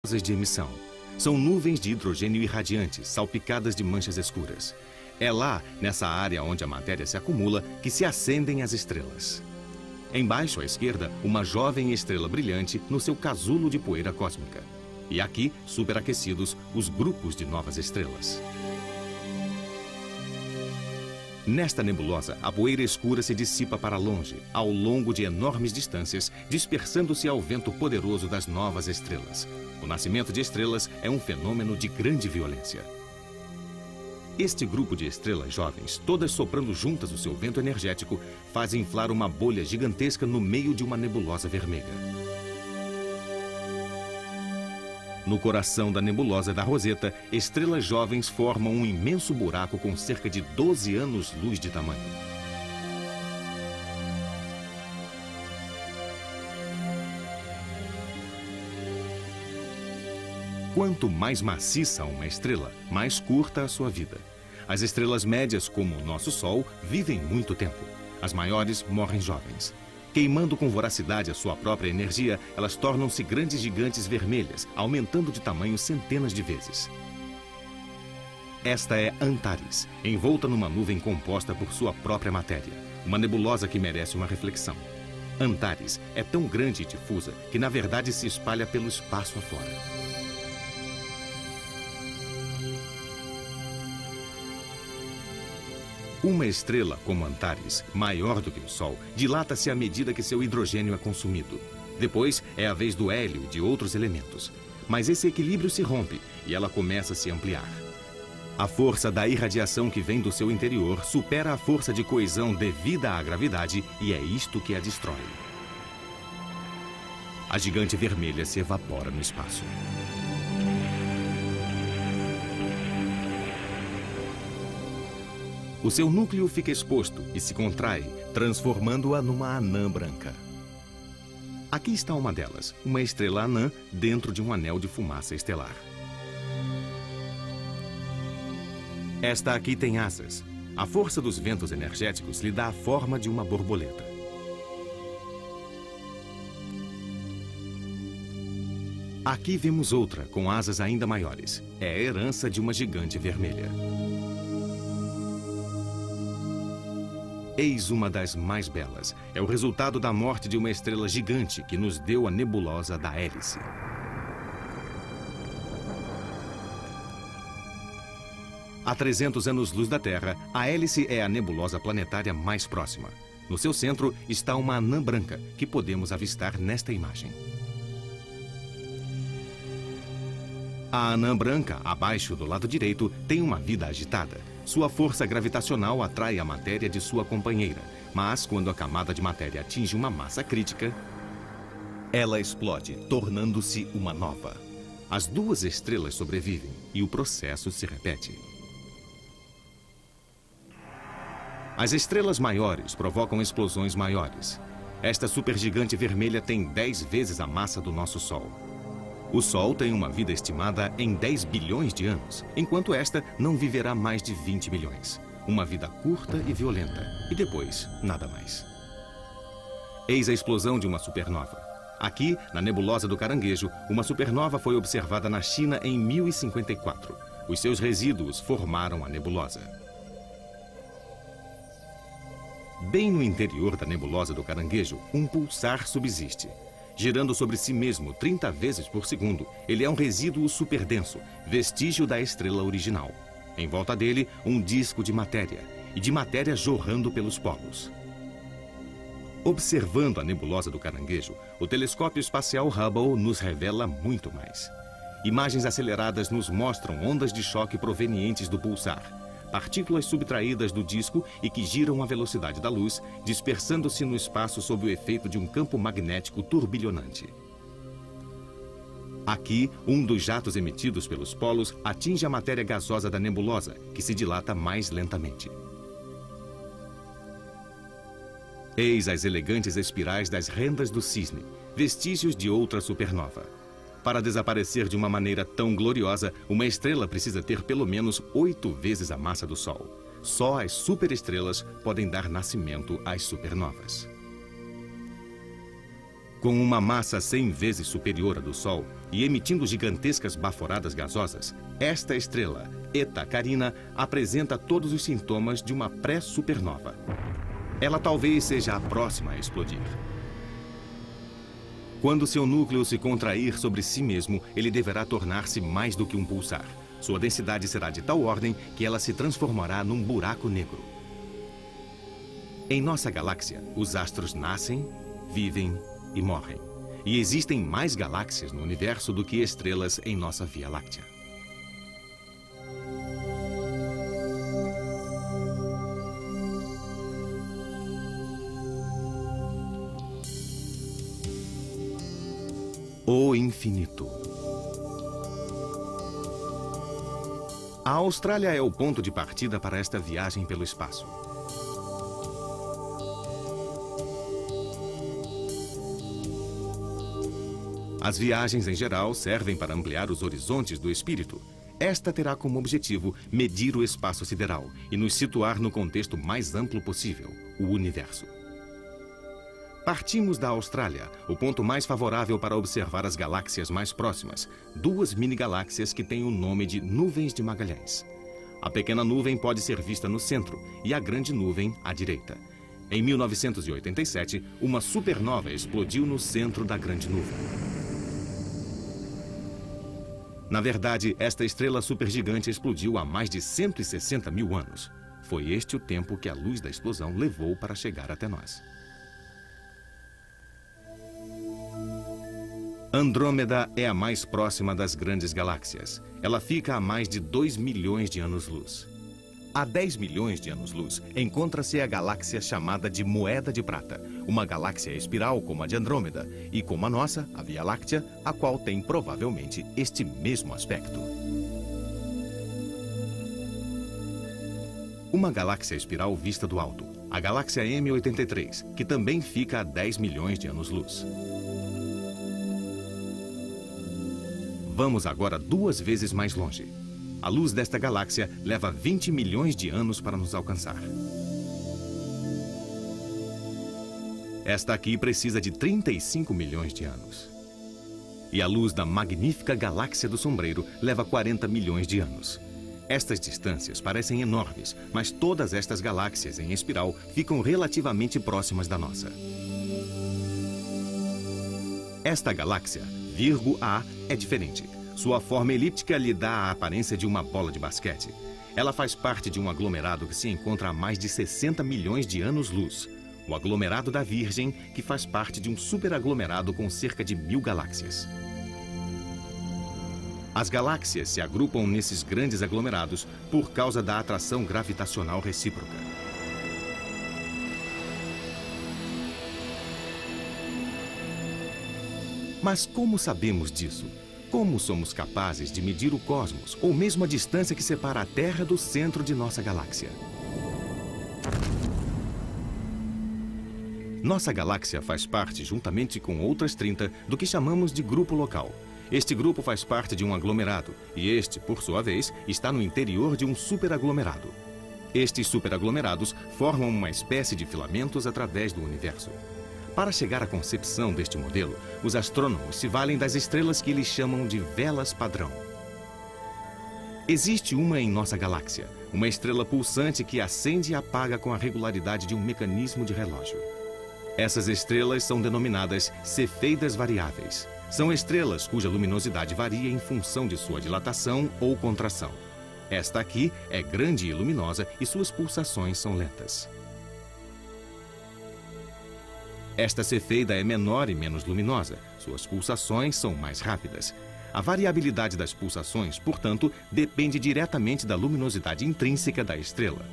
de emissão. São nuvens de hidrogênio irradiantes, salpicadas de manchas escuras. É lá, nessa área onde a matéria se acumula, que se acendem as estrelas. Embaixo à esquerda, uma jovem estrela brilhante no seu casulo de poeira cósmica. E aqui, superaquecidos, os grupos de novas estrelas. Nesta nebulosa, a poeira escura se dissipa para longe, ao longo de enormes distâncias, dispersando-se ao vento poderoso das novas estrelas. O nascimento de estrelas é um fenômeno de grande violência. Este grupo de estrelas jovens, todas soprando juntas o seu vento energético, faz inflar uma bolha gigantesca no meio de uma nebulosa vermelha. No coração da nebulosa da Roseta, estrelas jovens formam um imenso buraco com cerca de 12 anos-luz de tamanho. Quanto mais maciça uma estrela, mais curta a sua vida. As estrelas médias, como o nosso Sol, vivem muito tempo. As maiores morrem jovens. Queimando com voracidade a sua própria energia, elas tornam-se grandes gigantes vermelhas, aumentando de tamanho centenas de vezes. Esta é Antares, envolta numa nuvem composta por sua própria matéria. Uma nebulosa que merece uma reflexão. Antares é tão grande e difusa que, na verdade, se espalha pelo espaço afora. Uma estrela como Antares, maior do que o Sol, dilata-se à medida que seu hidrogênio é consumido. Depois é a vez do hélio e de outros elementos. Mas esse equilíbrio se rompe e ela começa a se ampliar. A força da irradiação que vem do seu interior supera a força de coesão devida à gravidade e é isto que a destrói. A gigante vermelha se evapora no espaço. O seu núcleo fica exposto e se contrai, transformando-a numa anã branca. Aqui está uma delas, uma estrela anã dentro de um anel de fumaça estelar. Esta aqui tem asas. A força dos ventos energéticos lhe dá a forma de uma borboleta. Aqui vemos outra, com asas ainda maiores. É a herança de uma gigante vermelha. Eis uma das mais belas. É o resultado da morte de uma estrela gigante que nos deu a nebulosa da Hélice. A 300 anos-luz da Terra, a Hélice é a nebulosa planetária mais próxima. No seu centro está uma anã branca, que podemos avistar nesta imagem. A anã branca, abaixo do lado direito, tem uma vida agitada. Sua força gravitacional atrai a matéria de sua companheira, mas quando a camada de matéria atinge uma massa crítica, ela explode, tornando-se uma nova. As duas estrelas sobrevivem e o processo se repete. As estrelas maiores provocam explosões maiores. Esta supergigante vermelha tem 10 vezes a massa do nosso Sol. O Sol tem uma vida estimada em 10 bilhões de anos, enquanto esta não viverá mais de 20 milhões. Uma vida curta e violenta, e depois, nada mais. Eis a explosão de uma supernova. Aqui, na nebulosa do Caranguejo, uma supernova foi observada na China em 1054. Os seus resíduos formaram a nebulosa. Bem no interior da nebulosa do Caranguejo, um pulsar subsiste. Girando sobre si mesmo 30 vezes por segundo, ele é um resíduo superdenso, vestígio da estrela original. Em volta dele, um disco de matéria, e de matéria jorrando pelos polos. Observando a nebulosa do Caranguejo, o telescópio espacial Hubble nos revela muito mais. Imagens aceleradas nos mostram ondas de choque provenientes do pulsar. Partículas subtraídas do disco e que giram à velocidade da luz, dispersando-se no espaço sob o efeito de um campo magnético turbilhonante. Aqui, um dos jatos emitidos pelos polos atinge a matéria gasosa da nebulosa, que se dilata mais lentamente. Eis as elegantes espirais das rendas do cisne, vestígios de outra supernova. Para desaparecer de uma maneira tão gloriosa, uma estrela precisa ter pelo menos 8 vezes a massa do Sol. Só as superestrelas podem dar nascimento às supernovas. Com uma massa 100 vezes superior à do Sol, e emitindo gigantescas baforadas gasosas, esta estrela, Eta Carina, apresenta todos os sintomas de uma pré-supernova. Ela talvez seja a próxima a explodir. Quando seu núcleo se contrair sobre si mesmo, ele deverá tornar-se mais do que um pulsar. Sua densidade será de tal ordem que ela se transformará num buraco negro. Em nossa galáxia, os astros nascem, vivem e morrem. E existem mais galáxias no universo do que estrelas em nossa Via Láctea. O infinito. A Austrália é o ponto de partida para esta viagem pelo espaço. As viagens, em geral, servem para ampliar os horizontes do espírito. Esta terá como objetivo medir o espaço sideral e nos situar no contexto mais amplo possível, o universo. Partimos da Austrália, o ponto mais favorável para observar as galáxias mais próximas, duas mini-galáxias que têm o nome de Nuvens de Magalhães. A pequena nuvem pode ser vista no centro e a grande nuvem à direita. Em 1987, uma supernova explodiu no centro da grande nuvem. Na verdade, esta estrela supergigante explodiu há mais de 160 mil anos. Foi este o tempo que a luz da explosão levou para chegar até nós. Andrômeda é a mais próxima das grandes galáxias. Ela fica a mais de 2 milhões de anos-luz. A 10 milhões de anos-luz encontra-se a galáxia chamada de Moeda de Prata, uma galáxia espiral como a de Andrômeda e como a nossa, a Via Láctea, a qual tem provavelmente este mesmo aspecto. Uma galáxia espiral vista do alto, a galáxia M83, que também fica a 10 milhões de anos-luz. Vamos agora 2 vezes mais longe. A luz desta galáxia leva 20 milhões de anos para nos alcançar. Esta aqui precisa de 35 milhões de anos. E a luz da magnífica galáxia do Sombreiro leva 40 milhões de anos. Estas distâncias parecem enormes, mas todas estas galáxias em espiral ficam relativamente próximas da nossa. Esta galáxia, Virgo A, é diferente. Sua forma elíptica lhe dá a aparência de uma bola de basquete. Ela faz parte de um aglomerado que se encontra a mais de 60 milhões de anos-luz. O aglomerado da Virgem, que faz parte de um superaglomerado com cerca de 1000 galáxias. As galáxias se agrupam nesses grandes aglomerados por causa da atração gravitacional recíproca. Mas como sabemos disso? Como somos capazes de medir o cosmos, ou mesmo a distância que separa a Terra do centro de nossa galáxia? Nossa galáxia faz parte, juntamente com outras 30, do que chamamos de grupo local. Este grupo faz parte de um aglomerado, e este, por sua vez, está no interior de um superaglomerado. Estes superaglomerados formam uma espécie de filamentos através do universo. Para chegar à concepção deste modelo, os astrônomos se valem das estrelas que eles chamam de velas padrão. Existe uma em nossa galáxia, uma estrela pulsante que acende e apaga com a regularidade de um mecanismo de relógio. Essas estrelas são denominadas cefeidas variáveis. São estrelas cuja luminosidade varia em função de sua dilatação ou contração. Esta aqui é grande e luminosa e suas pulsações são lentas. Esta cefeida é menor e menos luminosa. Suas pulsações são mais rápidas. A variabilidade das pulsações, portanto, depende diretamente da luminosidade intrínseca da estrela.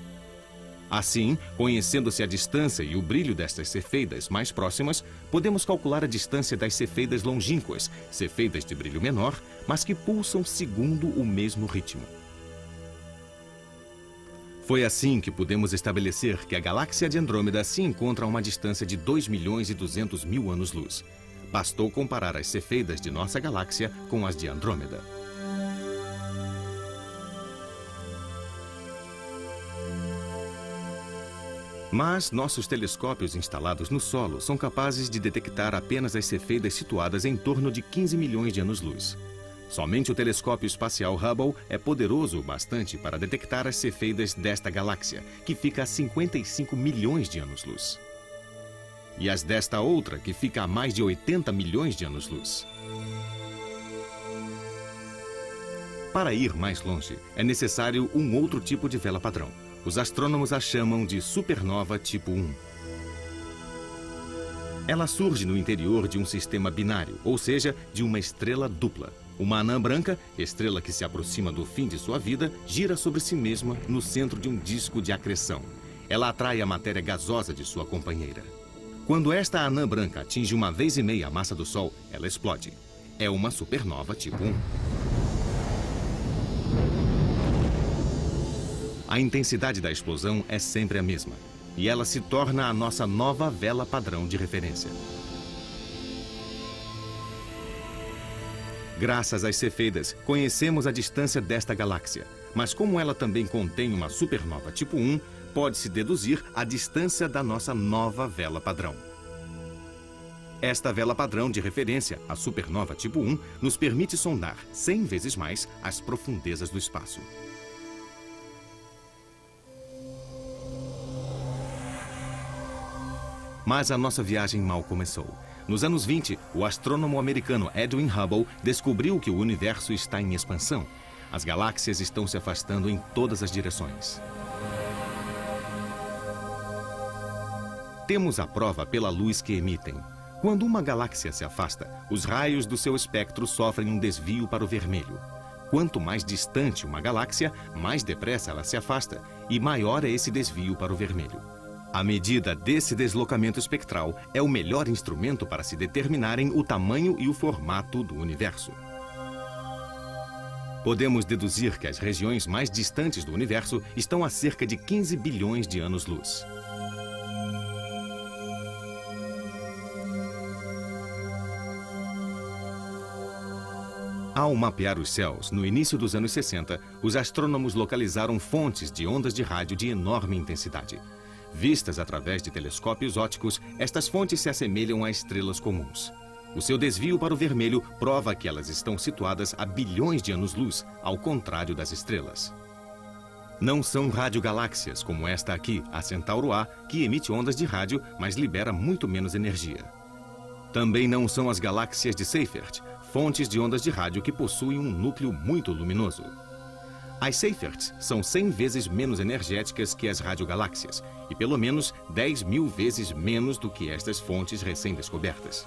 Assim, conhecendo-se a distância e o brilho destas cefeidas mais próximas, podemos calcular a distância das cefeidas longínquas, cefeidas de brilho menor, mas que pulsam segundo o mesmo ritmo. Foi assim que pudemos estabelecer que a galáxia de Andrômeda se encontra a uma distância de 2 milhões e 200 mil anos-luz. Bastou comparar as cefeidas de nossa galáxia com as de Andrômeda. Mas nossos telescópios instalados no solo são capazes de detectar apenas as cefeidas situadas em torno de 15 milhões de anos-luz. Somente o telescópio espacial Hubble é poderoso o bastante para detectar as cefeidas desta galáxia, que fica a 55 milhões de anos-luz. E as desta outra, que fica a mais de 80 milhões de anos-luz. Para ir mais longe, é necessário um outro tipo de vela padrão. Os astrônomos a chamam de supernova tipo 1. Ela surge no interior de um sistema binário, ou seja, de uma estrela dupla. Uma anã branca, estrela que se aproxima do fim de sua vida, gira sobre si mesma no centro de um disco de acreção. Ela atrai a matéria gasosa de sua companheira. Quando esta anã branca atinge 1,5 vezes a massa do Sol, ela explode. É uma supernova tipo 1. A intensidade da explosão é sempre a mesma, e ela se torna a nossa nova vela padrão de referência. Graças às cefeidas, conhecemos a distância desta galáxia, mas como ela também contém uma supernova tipo 1, pode-se deduzir a distância da nossa nova vela padrão. Esta vela padrão de referência, a supernova tipo 1, nos permite sondar 100 vezes mais as profundezas do espaço. Mas a nossa viagem mal começou. Nos anos 20, o astrônomo americano Edwin Hubble descobriu que o universo está em expansão. As galáxias estão se afastando em todas as direções. Temos a prova pela luz que emitem. Quando uma galáxia se afasta, os raios do seu espectro sofrem um desvio para o vermelho. Quanto mais distante uma galáxia, mais depressa ela se afasta e maior é esse desvio para o vermelho. A medida desse deslocamento espectral é o melhor instrumento para se determinarem o tamanho e o formato do universo. Podemos deduzir que as regiões mais distantes do universo estão a cerca de 15 bilhões de anos-luz. Ao mapear os céus, no início dos anos 60, os astrônomos localizaram fontes de ondas de rádio de enorme intensidade. Vistas através de telescópios ópticos, estas fontes se assemelham a estrelas comuns. O seu desvio para o vermelho prova que elas estão situadas a bilhões de anos-luz, ao contrário das estrelas. Não são radiogaláxias como esta aqui, a Centauro A, que emite ondas de rádio, mas libera muito menos energia. Também não são as galáxias de Seyfert, fontes de ondas de rádio que possuem um núcleo muito luminoso. As Seyferts são 100 vezes menos energéticas que as radiogaláxias e pelo menos 10.000 vezes menos do que estas fontes recém-descobertas.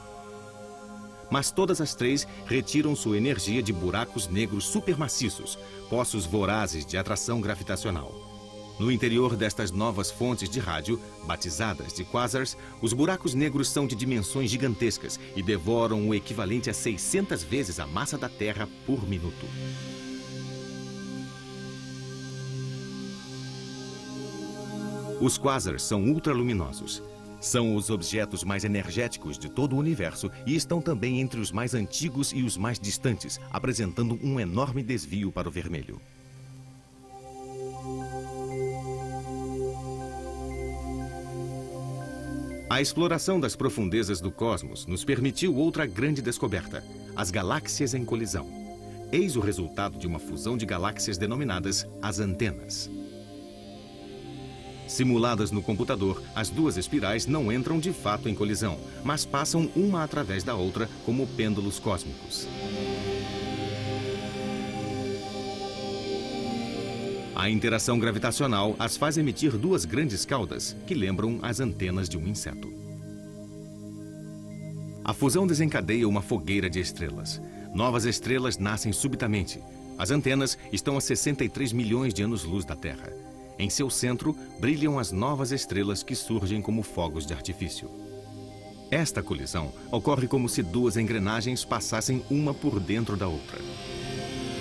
Mas todas as três retiram sua energia de buracos negros supermaciços, poços vorazes de atração gravitacional. No interior destas novas fontes de rádio, batizadas de quasars, os buracos negros são de dimensões gigantescas e devoram o equivalente a 600 vezes a massa da Terra por minuto. Os quasars são ultraluminosos. São os objetos mais energéticos de todo o universo e estão também entre os mais antigos e os mais distantes, apresentando um enorme desvio para o vermelho. A exploração das profundezas do cosmos nos permitiu outra grande descoberta: as galáxias em colisão. Eis o resultado de uma fusão de galáxias denominadas as antenas. Simuladas no computador, as duas espirais não entram de fato em colisão, mas passam uma através da outra como pêndulos cósmicos. A interação gravitacional as faz emitir duas grandes caudas, que lembram as antenas de um inseto. A fusão desencadeia uma fogueira de estrelas. Novas estrelas nascem subitamente. As antenas estão a 63 milhões de anos-luz da Terra. Em seu centro, brilham as novas estrelas que surgem como fogos de artifício. Esta colisão ocorre como se duas engrenagens passassem uma por dentro da outra.